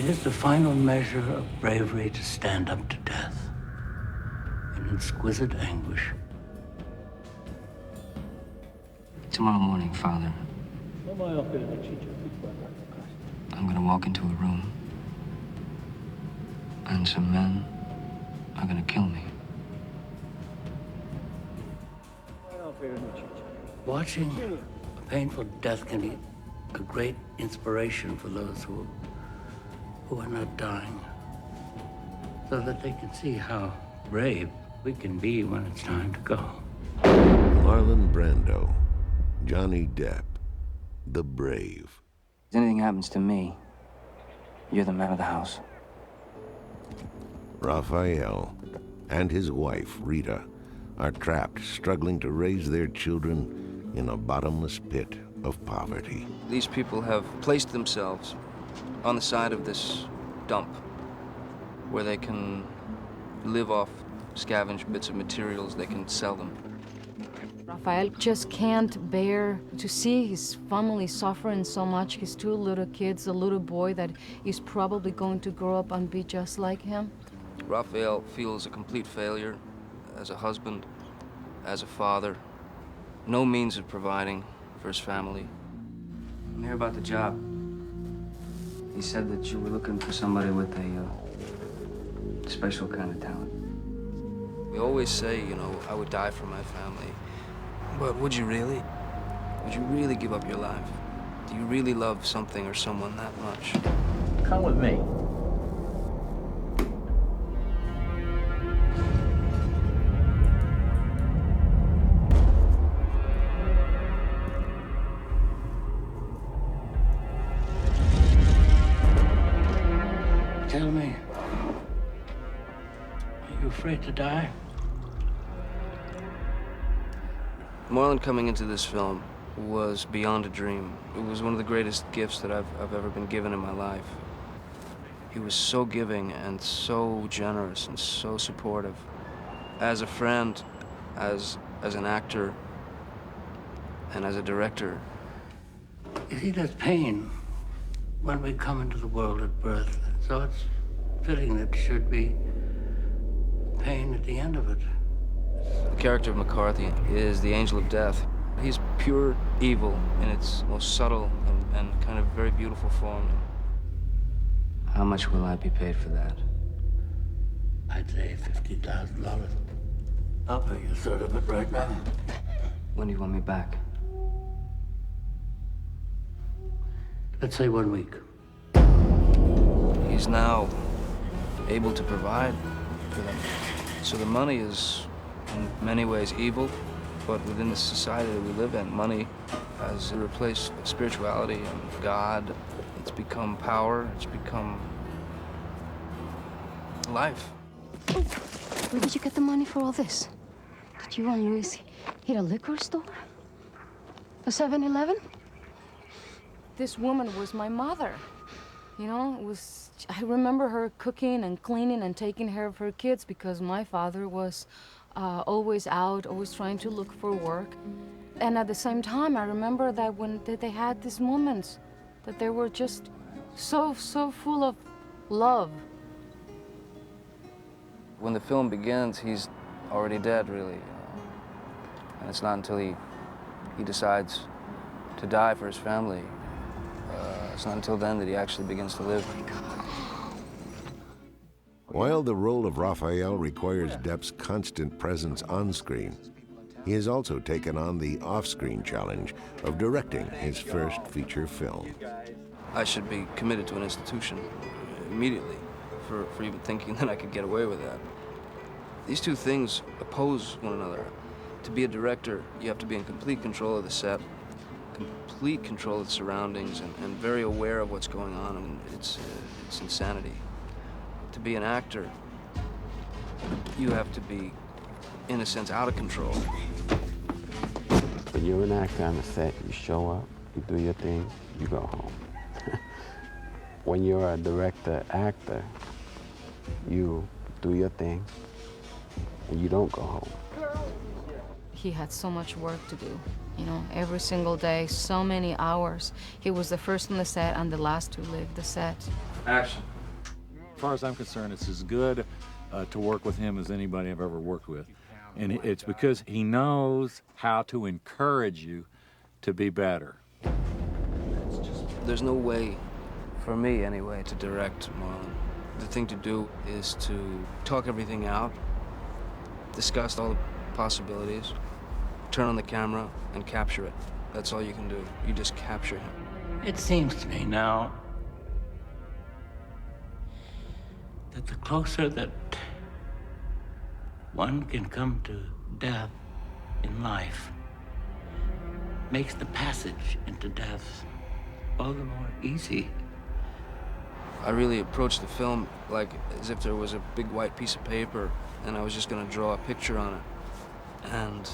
It is the final measure of bravery to stand up to death in exquisite anguish. Tomorrow morning, Father, I'm gonna walk into a room, and some men are gonna kill me. Watching a painful death can be a great inspiration for those who are not dying, so that they can see how brave we can be when it's time to go. Marlon Brando, Johnny Depp, the Brave. If anything happens to me, you're the man of the house. Raphael and his wife, Rita, are trapped, struggling to raise their children in a bottomless pit of poverty. These people have placed themselves on the side of this dump where they can live off scavenged bits of materials. They can sell them. Raphael just can't bear to see his family suffering so much. His two little kids, a little boy that is probably going to grow up and be just like him. Raphael feels a complete failure as a husband, as a father. No means of providing for his family. I'm here about the job. He said that you were looking for somebody with a special kind of talent. We always say, you know, I would die for my family. But would you really? Would you really give up your life? Do you really love something or someone that much? Come with me. Tell me, are you afraid to die? Marlon coming into this film was beyond a dream. It was one of the greatest gifts that I've ever been given in my life. He was so giving and so generous and so supportive. As a friend, as an actor, and as a director. You see, there's pain when we come into the world at birth, so it's fitting that there should be pain at the end of it. The character of McCarthy is the angel of death. He's pure evil in its most subtle and kind of very beautiful form. How much will I be paid for that? I'd say $50,000. I'll pay you a third of it right now. When do you want me back? Let's say 1 week. He's now able to provide for them. So the money is in many ways evil, but within the society that we live in, money has replaced spirituality and God. It's become power, it's become life. Oh, where did you get the money for all this? Did you and Luis hit a liquor store? A 7-Eleven? This woman was my mother. You know, I remember her cooking and cleaning and taking care of her kids because my father was always out, always trying to look for work. And at the same time, I remember that that they had these moments that they were just so full of love. When the film begins, he's already dead, really. And it's not until he decides to die for his family. It's not until then that he actually begins to live. While the role of Raphael requires Depp's constant presence on screen, he has also taken on the off-screen challenge of directing his first feature film. I should be committed to an institution immediately for even thinking that I could get away with that. These two things oppose one another. To be a director, you have to be in complete control of the set, complete control of the surroundings, and very aware of what's going on. I mean, it's insanity. To be an actor, you have to be, in a sense, out of control. When you're an actor on the set, you show up, you do your thing, you go home. When you're a director, actor, you do your thing, and you don't go home. He had so much work to do, you know, every single day, so many hours. He was the first on the set and the last to leave the set. Action. As far as I'm concerned, it's as good to work with him as anybody I've ever worked with. And it's because he knows how to encourage you to be better. There's no way, for me anyway, to direct Marlon. The thing to do is to talk everything out, discuss all the possibilities, turn on the camera, and capture it. That's all you can do. You just capture him. It seems to me now that the closer that one can come to death in life makes the passage into death all the more easy. I really approached the film like as if there was a big white piece of paper and I was just gonna draw a picture on it. And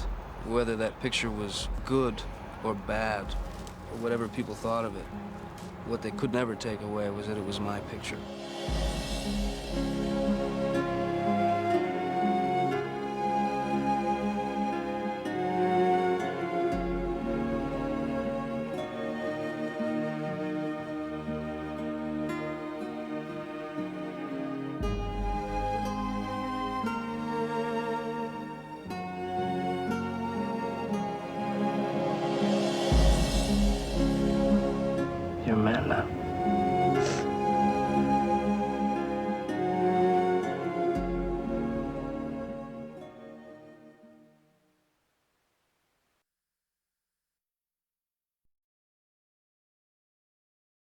whether that picture was good or bad, or whatever people thought of it, what they could never take away was that it was my picture.